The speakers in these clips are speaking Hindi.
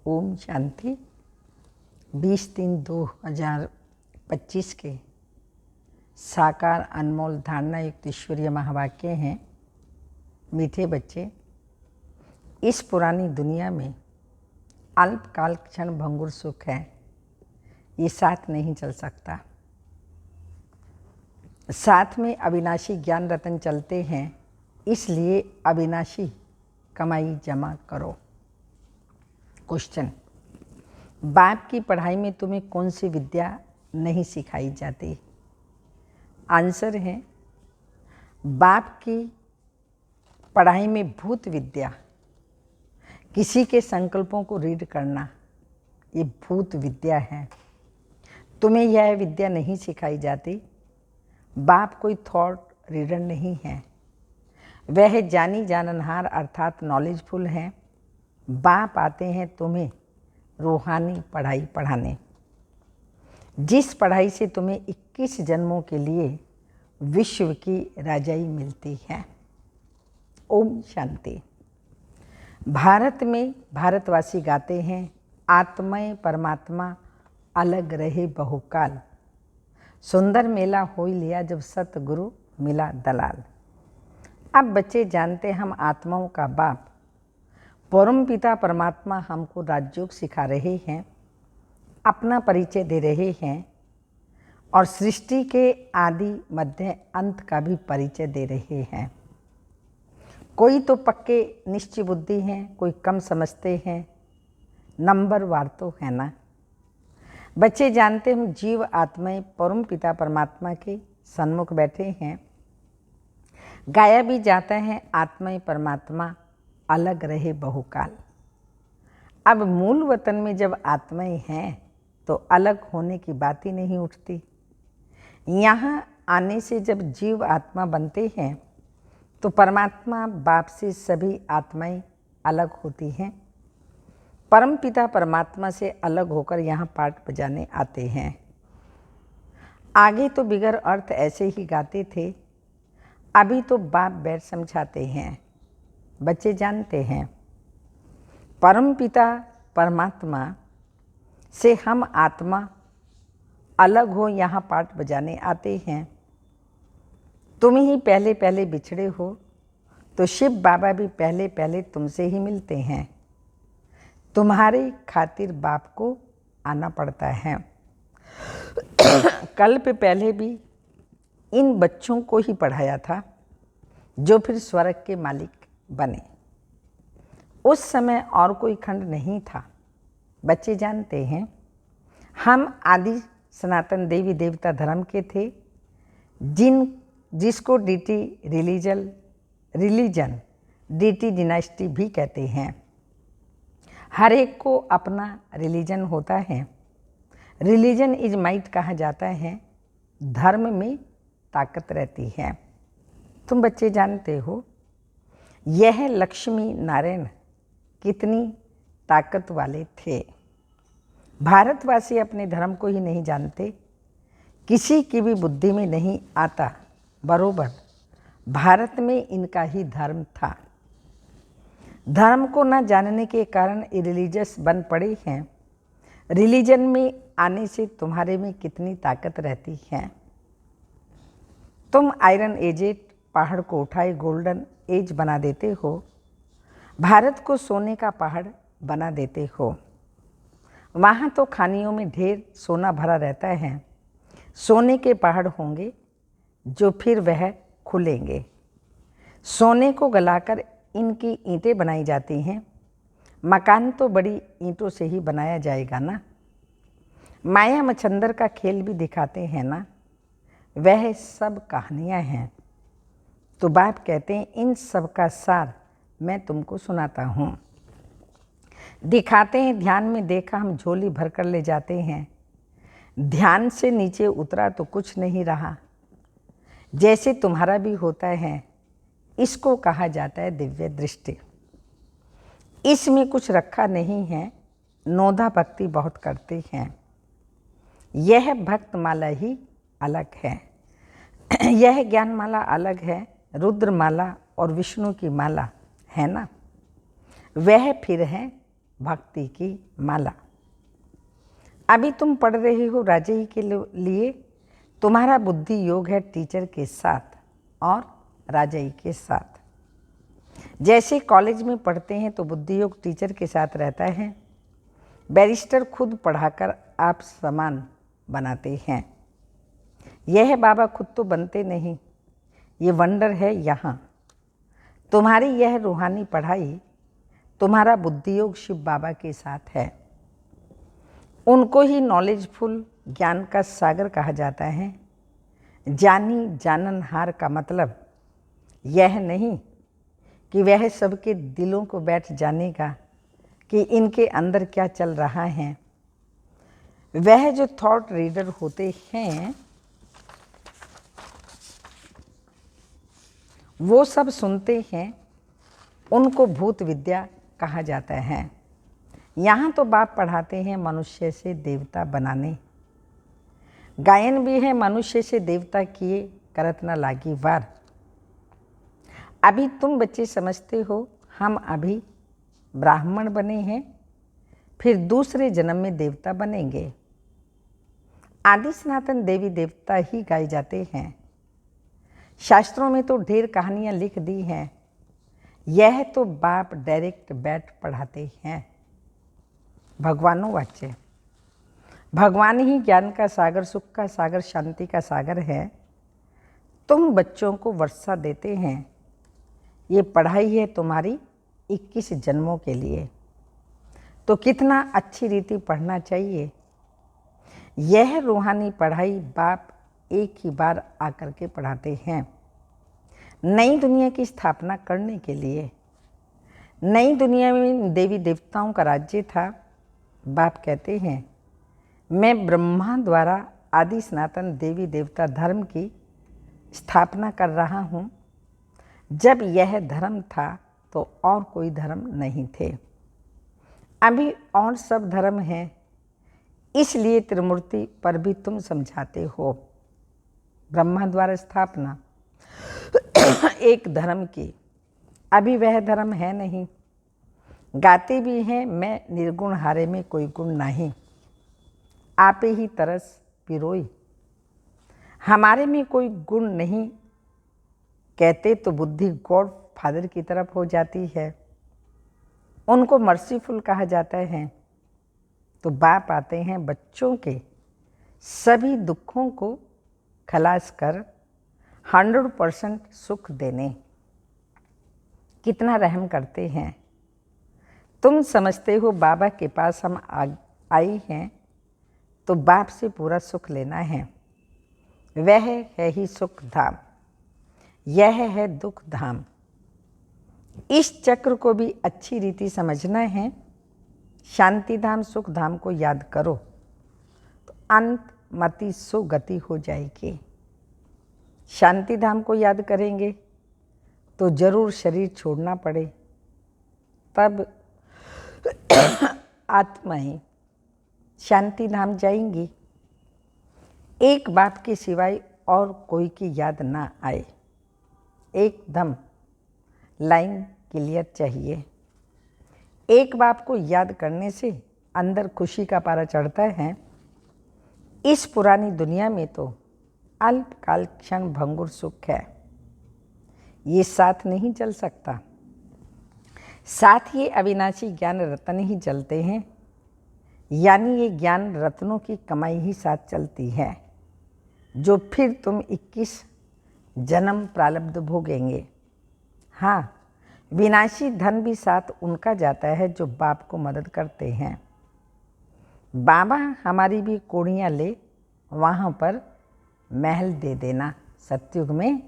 ओम शांति। 20/3/2025 के साकार अनमोल धारणा युक्त ईश्वरीय महावाक्य हैं। मीठे बच्चे, इस पुरानी दुनिया में अल्पकाल क्षण भंगुर सुख है, ये साथ नहीं चल सकता। साथ में अविनाशी ज्ञान रतन चलते हैं, इसलिए अविनाशी कमाई जमा करो। क्वेश्चन: बाप की पढ़ाई में तुम्हें कौन सी विद्या नहीं सिखाई जाती? आंसर है, बाप की पढ़ाई में भूत विद्या, किसी के संकल्पों को रीड करना, ये भूत विद्या है। तुम्हें यह विद्या नहीं सिखाई जाती। बाप कोई थॉट रीडर नहीं है, वह जानी जाननहार अर्थात नॉलेजफुल हैं। बाप आते हैं तुम्हें रूहानी पढ़ाई पढ़ाने, जिस पढ़ाई से तुम्हें 21 जन्मों के लिए विश्व की राजाई मिलती है। ओम शांति। भारत में भारतवासी गाते हैं, आत्मय परमात्मा अलग रहे बहुकाल, सुंदर मेला हो लिया जब सतगुरु मिला दलाल। अब बच्चे जानते हम आत्माओं का बाप परम पिता परमात्मा हमको राजयोग सिखा रहे हैं, अपना परिचय दे रहे हैं और सृष्टि के आदि मध्य अंत का भी परिचय दे रहे हैं। कोई तो पक्के निश्चय बुद्धि हैं, कोई कम समझते हैं, नंबरवार तो है ना। बच्चे जानते हम जीव आत्माएं परम पिता परमात्मा के सन्मुख बैठे हैं। गाया भी जाता है, आत्माएं परमात्मा अलग रहे बहुकाल। अब मूल वतन में जब आत्माएं हैं तो अलग होने की बात ही नहीं उठती। यहाँ आने से जब जीव आत्मा बनते हैं तो परमात्मा बाप से सभी आत्माएं अलग होती हैं। परम पिता परमात्मा से अलग होकर यहाँ पाठ बजाने आते हैं। आगे तो बिगर अर्थ ऐसे ही गाते थे, अभी तो बाप बैठ समझाते हैं। बच्चे जानते हैं परम पिता परमात्मा से हम आत्मा अलग हो यहाँ पाठ बजाने आते हैं। तुम ही पहले पहले बिछड़े हो तो शिव बाबा भी पहले पहले तुमसे ही मिलते हैं। तुम्हारी खातिर बाप को आना पड़ता है। कल्प पहले भी इन बच्चों को ही पढ़ाया था जो फिर स्वर्ग के मालिक बने। उस समय और कोई खंड नहीं था। बच्चे जानते हैं हम आदि सनातन देवी देवता धर्म के थे, जिसको डीटी रिलीजन डीटी डिनास्टी भी कहते हैं। हर एक को अपना रिलीजन होता है। रिलीजन इज माइट कहा जाता है, धर्म में ताकत रहती है। तुम बच्चे जानते हो यह लक्ष्मी नारायण कितनी ताकत वाले थे। भारतवासी अपने धर्म को ही नहीं जानते, किसी की भी बुद्धि में नहीं आता बरोबर भारत में इनका ही धर्म था। धर्म को न जानने के कारण रिलीजियस बन पड़े हैं। रिलीजन में आने से तुम्हारे में कितनी ताकत रहती है। तुम आयरन एजेड पहाड़ को उठाए गोल्डन एज बना देते हो, भारत को सोने का पहाड़ बना देते हो। वहाँ तो खानियों में ढेर सोना भरा रहता है। सोने के पहाड़ होंगे जो फिर वह खुलेंगे। सोने को गलाकर इनकी ईंटें बनाई जाती हैं। मकान तो बड़ी ईंटों से ही बनाया जाएगा ना। माया मच्छंदर का खेल भी दिखाते हैं ना, वह सब कहानियाँ हैं। तो बाप कहते हैं इन सब का सार मैं तुमको सुनाता हूँ। दिखाते हैं ध्यान में देखा हम झोली भर कर ले जाते हैं। ध्यान से नीचे उतरा तो कुछ नहीं रहा। जैसे तुम्हारा भी होता है, इसको कहा जाता है दिव्य दृष्टि। इसमें कुछ रखा नहीं है, नोधा भक्ति बहुत करते हैं। यह भक्त माला ही अलग है, यह ज्ञान माला अलग है। रुद्र माला और विष्णु की माला है ना, वह फिर है भक्ति की माला। अभी तुम पढ़ रहे हो राजई के लिए। तुम्हारा बुद्धि योग है टीचर के साथ और राजई के साथ। जैसे कॉलेज में पढ़ते हैं तो बुद्धि योग टीचर के साथ रहता है। बैरिस्टर खुद पढ़ाकर आप समान बनाते हैं। यह बाबा खुद तो बनते नहीं, ये वंडर है यहाँ। तुम्हारी यह रूहानी पढ़ाई, तुम्हारा बुद्धि योग शिव बाबा के साथ है। उनको ही नॉलेजफुल ज्ञान का सागर कहा जाता है। जानी जाननहार का मतलब यह नहीं कि वह सबके दिलों को बैठ जानेगा कि इनके अंदर क्या चल रहा है। वह जो थॉट रीडर होते हैं वो सब सुनते हैं, उनको भूत विद्या कहा जाता है। यहाँ तो बाप पढ़ाते हैं मनुष्य से देवता बनाने। गायन भी है मनुष्य से देवता किए करत न लागी वार। अभी तुम बच्चे समझते हो हम अभी ब्राह्मण बने हैं, फिर दूसरे जन्म में देवता बनेंगे। आदि सनातन देवी देवता ही गाए जाते हैं। शास्त्रों में तो ढेर कहानियाँ लिख दी हैं। यह तो बाप डायरेक्ट बैठ पढ़ाते हैं। भगवानों वाच्य, भगवान ही ज्ञान का सागर, सुख का सागर, शांति का सागर है। तुम बच्चों को वर्षा देते हैं। ये पढ़ाई है तुम्हारी 21 जन्मों के लिए। तो कितना अच्छी रीति पढ़ना चाहिए। यह रूहानी पढ़ाई बाप एक ही बार आकर के पढ़ाते हैं, नई दुनिया की स्थापना करने के लिए। नई दुनिया में देवी देवताओं का राज्य था। बाप कहते हैं मैं ब्रह्मा द्वारा आदि सनातन देवी देवता धर्म की स्थापना कर रहा हूँ। जब यह धर्म था तो और कोई धर्म नहीं थे, अभी और सब धर्म हैं। इसलिए त्रिमूर्ति पर भी तुम समझाते हो। ब्रह्मा द्वारा स्थापना एक धर्म की, अभी वह धर्म है नहीं। गाते भी हैं मैं निर्गुण हारे में कोई गुण नहीं, आपे ही तरस पिरोई। हमारे में कोई गुण नहीं कहते तो बुद्धि गॉड फादर की तरफ हो जाती है। उनको मर्सीफुल कहा जाता है। तो बाप आते हैं बच्चों के सभी दुखों को खलास कर 100% सुख देने। कितना रहम करते हैं। तुम समझते हो बाबा के पास हम आए हैं तो बाप से पूरा सुख लेना है। वह है ही सुख धाम, यह है दुख धाम। इस चक्र को भी अच्छी रीति समझना है। शांति धाम सुख धाम को याद करो तो अंत मति सुगति हो जाएगी। शांति धाम को याद करेंगे तो जरूर शरीर छोड़ना पड़े, तब आत्मा ही शांति धाम जाएंगी। एक बाप के सिवाय और कोई की याद ना आए। एकदम लाइन क्लियर चाहिए। एक बाप को याद करने से अंदर खुशी का पारा चढ़ता है। इस पुरानी दुनिया में तो अल्पकाल क्षण भंगुर सुख है, ये साथ नहीं चल सकता। साथ ये अविनाशी ज्ञान रत्न ही चलते हैं, यानी ये ज्ञान रत्नों की कमाई ही साथ चलती है, जो फिर तुम 21 जन्म प्रारब्ध भोगेंगे। हाँ, विनाशी धन भी साथ उनका जाता है जो बाप को मदद करते हैं। बाबा हमारी भी कोड़ियाँ ले, वहाँ पर महल दे देना। सतयुग में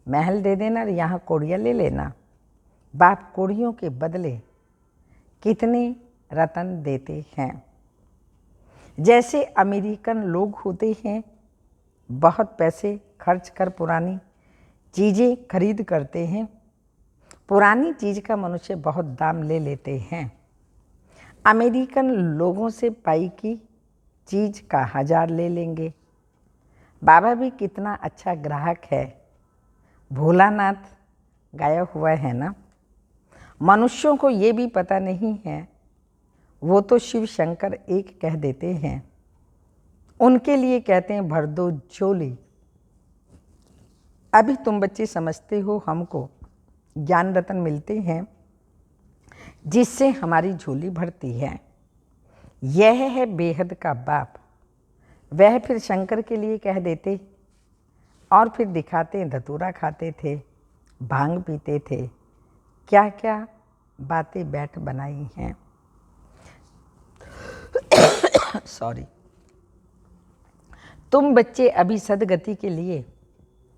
महल दे देना और यहाँ कोड़ियाँ ले लेना। बाप कोड़ियों के बदले कितने रतन देते हैं। जैसे अमेरिकन लोग होते हैं, बहुत पैसे खर्च कर पुरानी चीज़ें खरीद करते हैं। पुरानी चीज़ का मनुष्य बहुत दाम ले लेते हैं। अमेरिकन लोगों से पाई की चीज़ का 1000 ले लेंगे। बाबा भी कितना अच्छा ग्राहक है। भोलानाथ गाया हुआ है ना। मनुष्यों को ये भी पता नहीं है वो तो शिव शंकर एक कह देते हैं, उनके लिए कहते हैं भर दो झोली। अभी तुम बच्चे समझते हो हमको ज्ञान रतन मिलते हैं जिससे हमारी झोली भरती है। यह है बेहद का बाप। वह फिर शंकर के लिए कह देते और फिर दिखाते धतूरा खाते थे, भांग पीते थे, क्या क्या बातें बैठ बनाई हैं। सॉरी। तुम बच्चे अभी सदगति के लिए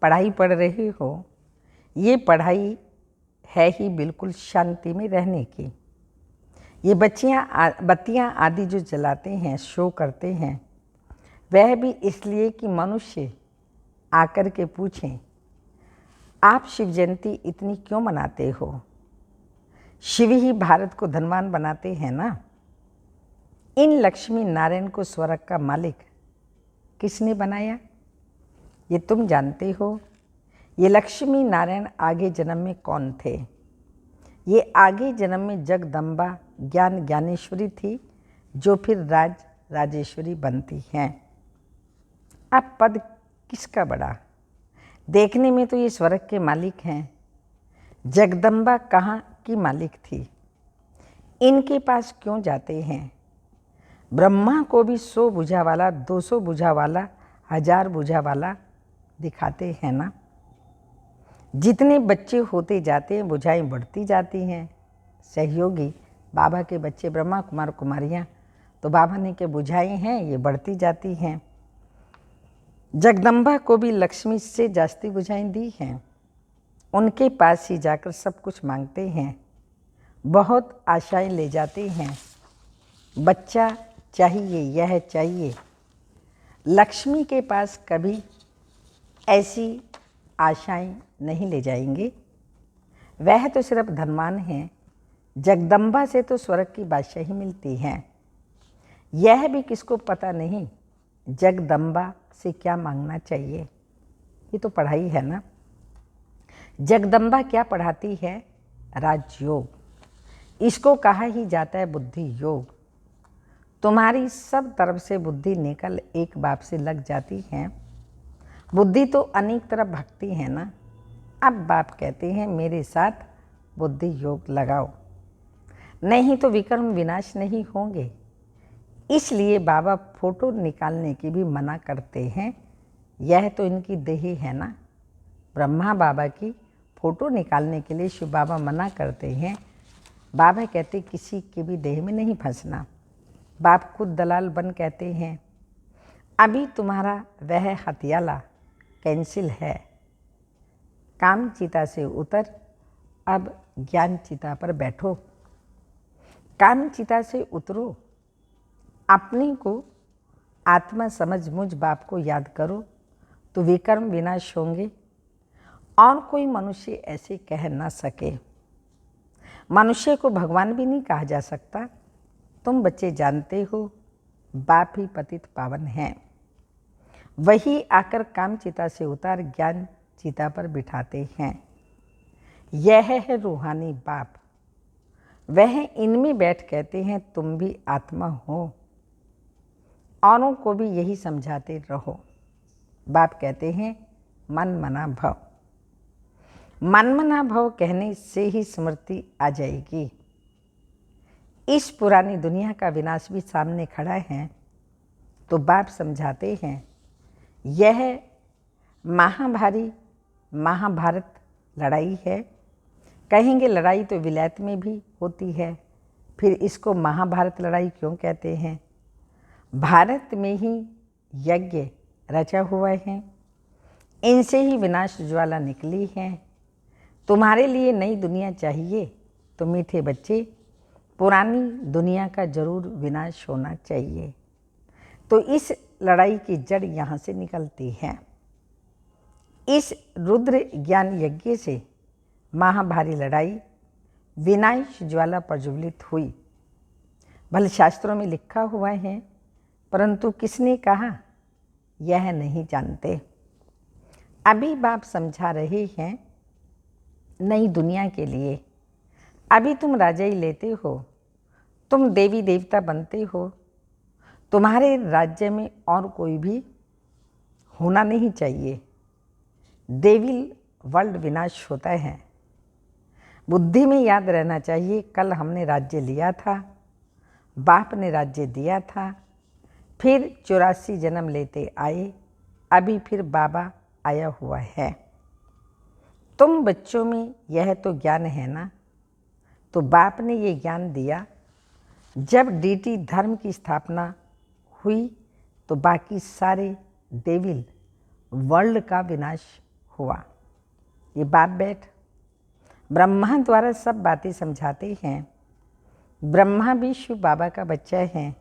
पढ़ाई पढ़ रहे हो। ये पढ़ाई है ही बिल्कुल शांति में रहने की। ये बत्तियाँ आदि जो जलाते हैं, शो करते हैं, वह भी इसलिए कि मनुष्य आकर के पूछें, आप शिव जयंती इतनी क्यों मनाते हो? शिव ही भारत को धनवान बनाते हैं ना। इन लक्ष्मी नारायण को स्वर्ग का मालिक किसने बनाया? ये तुम जानते हो। ये लक्ष्मी नारायण आगे जन्म में कौन थे? ये आगे जन्म में जगदम्बा ज्ञान ज्ञानेश्वरी थी, जो फिर राजेश्वरी बनती हैं। अब पद किसका बड़ा? देखने में तो ये स्वर्ग के मालिक हैं। जगदम्बा कहाँ की मालिक थी? इनके पास क्यों जाते हैं? ब्रह्मा को भी 100 भुजा वाला, 200 भुजा वाला, 1000 भुजा वाला दिखाते हैं ना। जितने बच्चे होते जाते हैं भुजाएं बढ़ती जाती हैं। सहयोगी बाबा के बच्चे ब्रह्मा कुमार कुमारियाँ, तो बाबा ने के भुजाएं हैं, ये बढ़ती जाती हैं। जगदम्बा को भी लक्ष्मी से जास्ती भुजाएं दी हैं। उनके पास ही जाकर सब कुछ मांगते हैं, बहुत आशाएं ले जाते हैं। बच्चा चाहिए, यह चाहिए। लक्ष्मी के पास कभी ऐसी आशाएं नहीं ले जाएंगे। वह तो सिर्फ धनवान हैं। जगदम्बा से तो स्वर्ग की बादशाही मिलती है। यह भी किसको पता नहीं जगदम्बा से क्या मांगना चाहिए। ये तो पढ़ाई है ना। जगदम्बा क्या पढ़ाती है? राजयोग। इसको कहा ही जाता है बुद्धि योग। तुम्हारी सब तरफ से बुद्धि निकल एक बाप से लग जाती है। बुद्धि तो अनेक तरफ भक्ति है ना। अब बाप कहते हैं मेरे साथ बुद्धि योग लगाओ, नहीं तो विक्रम विनाश नहीं होंगे। इसलिए बाबा फोटो निकालने की भी मना करते हैं। यह तो इनकी देह है ना। ब्रह्मा बाबा की फ़ोटो निकालने के लिए शिव बाबा मना करते हैं। बाबा कहते किसी के भी देह में नहीं फंसना। बाप खुद दलाल बन कहते हैं अभी तुम्हारा वह हथियाला कैंसिल है। काम चिता से उतर, अब ज्ञान चिता पर बैठो। काम चिता से उतरो, अपने को आत्मा समझ मुझ बाप को याद करो, तो विकर्म विनाश होंगे और कोई मनुष्य ऐसे कह ना सके। मनुष्य को भगवान भी नहीं कहा जा सकता। तुम बच्चे जानते हो बाप ही पतित पावन हैं। वही आकर काम चिता से उतार ज्ञान चिता पर बिठाते हैं। यह है रूहानी बाप। वह इनमें बैठ कहते हैं तुम भी आत्मा हो। औरों को भी यही समझाते रहो। बाप कहते हैं मन मना भव। मन मना भव कहने से ही स्मृति आ जाएगी। इस पुरानी दुनिया का विनाश भी सामने खड़ा है, तो बाप समझाते हैं यह महाभारत लड़ाई है। कहेंगे लड़ाई तो विलायत में भी होती है, फिर इसको महाभारत लड़ाई क्यों कहते हैं? भारत में ही यज्ञ रचा हुआ है, इनसे ही विनाश ज्वाला निकली है। तुम्हारे लिए नई दुनिया चाहिए तो मीठे बच्चे पुरानी दुनिया का जरूर विनाश होना चाहिए। तो इस लड़ाई की जड़ यहाँ से निकलती है। इस रुद्र ज्ञान यज्ञ से महाभारी लड़ाई विनाश ज्वाला प्रज्वलित हुई। भले शास्त्रों में लिखा हुआ है, परंतु किसने कहा यह नहीं जानते। अभी बाप समझा रहे हैं नई दुनिया के लिए। अभी तुम राजाई लेते हो तुम देवी देवता बनते हो, तुम्हारे राज्य में और कोई भी होना नहीं चाहिए। देविल वर्ल्ड विनाश होता है। बुद्धि में याद रहना चाहिए, कल हमने राज्य लिया था, बाप ने राज्य दिया था, फिर 84 जन्म लेते आए, अभी फिर बाबा आया हुआ है। तुम बच्चों में यह तो ज्ञान है ना, तो बाप ने ये ज्ञान दिया। जब डीटी धर्म की स्थापना हुई तो बाकी सारे डेविल वर्ल्ड का विनाश हुआ। ये बाप बैठ ब्रह्मा द्वारा सब बातें समझाते हैं। ब्रह्मा भी शिव बाबा का बच्चा है।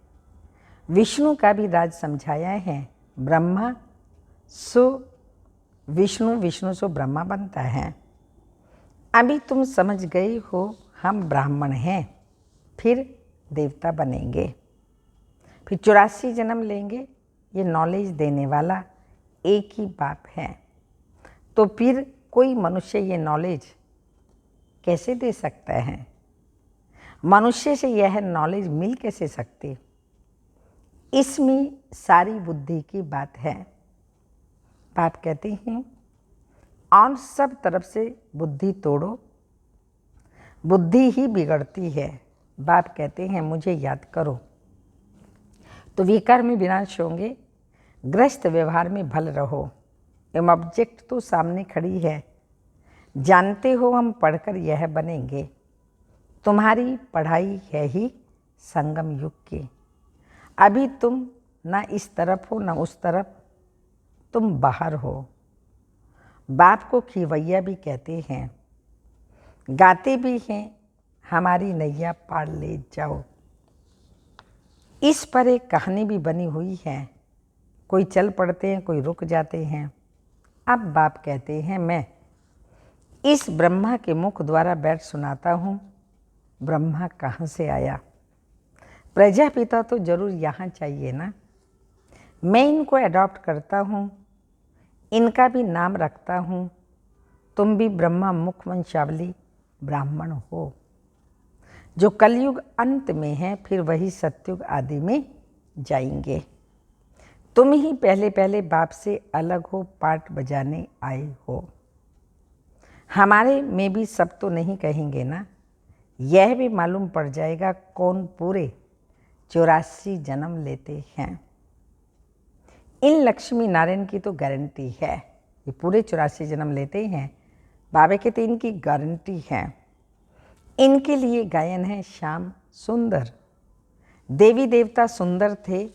विष्णु का भी राज समझाया है। ब्रह्मा सो विष्णु, विष्णु सो ब्रह्मा बनता है। अभी तुम समझ गए हो हम ब्राह्मण हैं, फिर देवता बनेंगे, फिर 84 जन्म लेंगे। ये नॉलेज देने वाला एक ही बाप है। तो फिर कोई मनुष्य ये नॉलेज कैसे दे सकता है? मनुष्य से यह नॉलेज मिल कैसे सकती? इसमें सारी बुद्धि की बात है। बाप कहते हैं और सब तरफ से बुद्धि तोड़ो, बुद्धि ही बिगड़ती है। बाप कहते हैं मुझे याद करो तो विकार में विनाश होंगे। ग्रस्त व्यवहार में भल रहो। एम ऑब्जेक्ट तो सामने खड़ी है, जानते हो हम पढ़कर यह बनेंगे। तुम्हारी पढ़ाई है ही संगम युग की। अभी तुम ना इस तरफ हो ना उस तरफ, तुम बाहर हो। बाप को खिवैया भी कहते हैं, गाते भी हैं हमारी नैया पार ले जाओ। इस पर एक कहानी भी बनी हुई है। कोई चल पड़ते हैं, कोई रुक जाते हैं। अब बाप कहते हैं मैं इस ब्रह्मा के मुख द्वारा बैठ सुनाता हूँ। ब्रह्मा कहाँ से आया? प्रजापिता तो जरूर यहाँ चाहिए ना। मैं इनको अडॉप्ट करता हूँ, इनका भी नाम रखता हूँ। तुम भी ब्रह्मा मुख वंशावली ब्राह्मण हो। जो कलयुग अंत में है, फिर वही सतयुग आदि में जाएंगे। तुम ही पहले पहले बाप से अलग हो, पार्ट बजाने आए हो। हमारे में भी सब तो नहीं कहेंगे ना। यह भी मालूम पड़ जाएगा कौन पूरे 84 जन्म लेते हैं। इन लक्ष्मी नारायण की तो गारंटी है, ये पूरे 84 जन्म लेते हैं। बाबा कहते इनकी गारंटी है। इनके लिए गायन है श्याम सुंदर। देवी देवता सुंदर थे,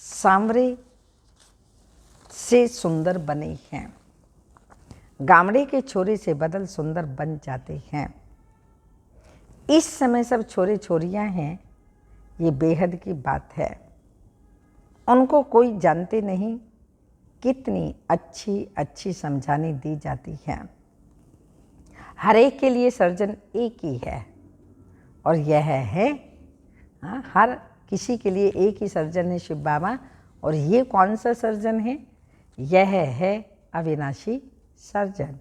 सांवरे से सुंदर बने हैं। गामड़े के छोरे से बदल सुंदर बन जाते हैं। इस समय सब छोरे छोरियां हैं, ये बेहद की बात है। उनको कोई जानते नहीं, कितनी अच्छी अच्छी समझानी दी जाती है। हर एक के लिए सर्जन एक ही है, और यह है हर किसी के लिए एक ही सर्जन है शिव बाबा। और ये कौन सा सर्जन है? यह है अविनाशी सर्जन।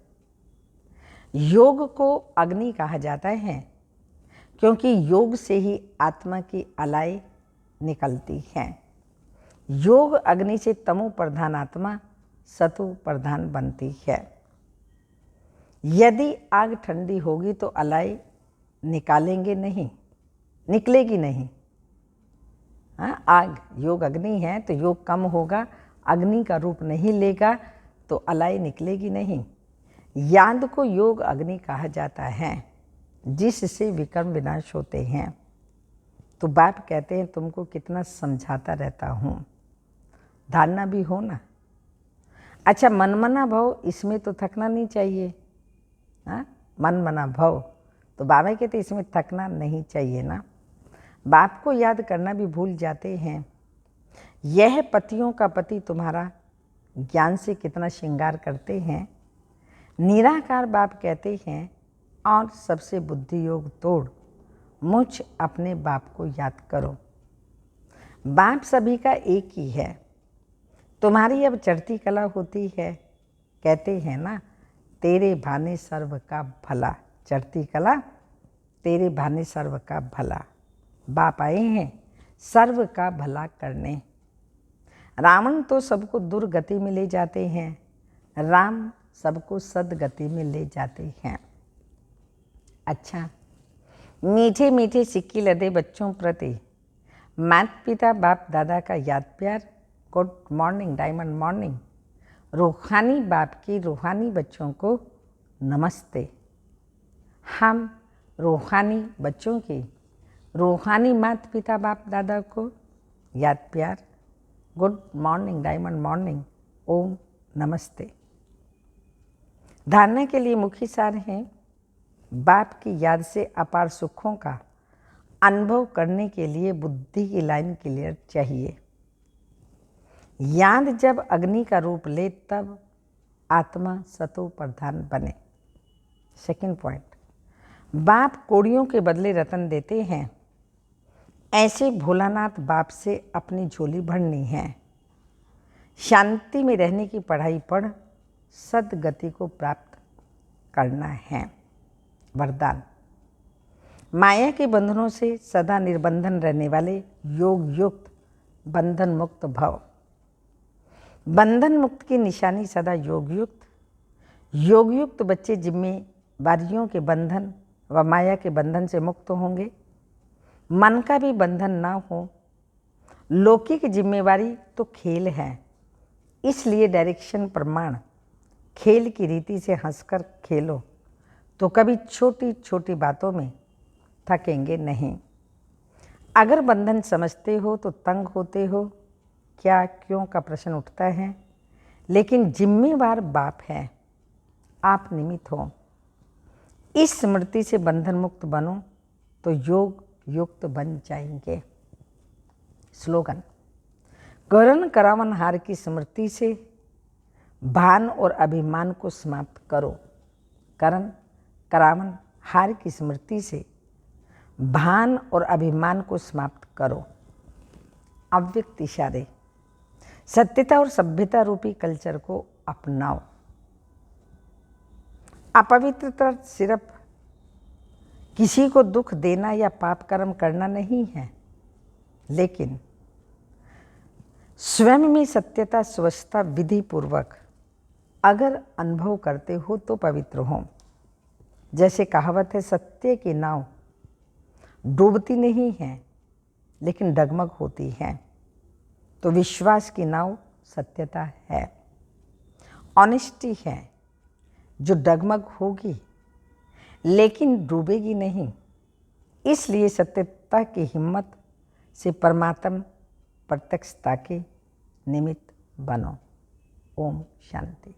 योग को अग्नि कहा जाता है, क्योंकि योग से ही आत्मा की अलाई निकलती है। योग अग्नि से तमो प्रधान आत्मा सतु प्रधान बनती है। यदि आग ठंडी होगी तो अलाई निकालेंगे नहीं, निकलेगी नहीं। आग योग अग्नि है तो योग कम होगा, अग्नि का रूप नहीं लेगा तो अलाई निकलेगी नहीं। याद को योग अग्नि कहा जाता है, जिससे विकर्म विनाश होते हैं। तो बाप कहते हैं तुमको कितना समझाता रहता हूँ, धारणा भी हो ना। अच्छा, मनमना भव, इसमें तो थकना नहीं चाहिए। मनमना भव, तो बाबा कहते इसमें थकना नहीं चाहिए ना। बाप को याद करना भी भूल जाते हैं। यह पतियों का पति तुम्हारा ज्ञान से कितना श्रृंगार करते हैं। निराकार बाप कहते हैं और सबसे बुद्धि योग तोड़ मुझ अपने बाप को याद करो। बाप सभी का एक ही है। तुम्हारी अब चढ़ती कला होती है, कहते हैं ना तेरे भाने सर्व का भला। चढ़ती कला तेरे भाने सर्व का भला। बाप आए हैं सर्व का भला करने। रावण तो सबको दुर्गति में ले जाते हैं, राम सबको सदगति में ले जाते हैं। अच्छा, मीठे मीठे सिक्के लदे बच्चों प्रति माता पिता बाप दादा का याद प्यार। Good morning, diamond morning. रूहानी बाप की रूहानी बच्चों को नमस्ते। हम रूहानी बच्चों की रूहानी माता पिता बाप दादा को याद प्यार। Good morning, diamond morning. ओम नमस्ते। धारणा के लिए मुख्य सार हैं, बाप की याद से अपार सुखों का अनुभव करने के लिए बुद्धि की लाइन क्लियर चाहिए। याद जब अग्नि का रूप ले तब आत्मा सतो प्रधान बने। सेकंड पॉइंट, बाप कोड़ियों के बदले रतन देते हैं, ऐसे भोलानाथ बाप से अपनी झोली भरनी है। शांति में रहने की पढ़ाई पढ़ सदगति को प्राप्त करना है। वरदान, माया के बंधनों से सदा निर्बंधन रहने वाले योग युक्त बंधन मुक्त भव। बंधन मुक्त की निशानी सदा योग युक्त बच्चे जिम्मेवारियों के बंधन व माया के बंधन से मुक्त होंगे। मन का भी बंधन ना हो। लौकिक जिम्मेवारी तो खेल है, इसलिए डायरेक्शन प्रमाण खेल की रीति से हंसकर खेलो तो कभी छोटी छोटी बातों में थकेंगे नहीं। अगर बंधन समझते हो तो तंग होते हो, क्या क्यों का प्रश्न उठता है, लेकिन जिम्मेवार बाप है, आप निमित्त हो। इस स्मृति से बंधन मुक्त बनो तो योग युक्त बन जाएंगे। स्लोगन, करण करावन हार की स्मृति से भान और अभिमान को समाप्त करो। करण करावन हार की स्मृति से भान और अभिमान को समाप्त करो। अव्यक्त इशारे, सत्यता और सभ्यता रूपी कल्चर को अपनाओ। अपवित्रता सिर्फ किसी को दुख देना या पाप कर्म करना नहीं है, लेकिन स्वयं में सत्यता स्वच्छता विधि पूर्वक अगर अनुभव करते हो तो पवित्र हो। जैसे कहावत है, सत्य की नाव डूबती नहीं है लेकिन डगमग होती है, तो विश्वास की नाव सत्यता है, ऑनेस्टी है, जो डगमग होगी लेकिन डूबेगी नहीं। इसलिए सत्यता की हिम्मत से परमात्मा प्रत्यक्षता के निमित्त बनो। ओम शांति।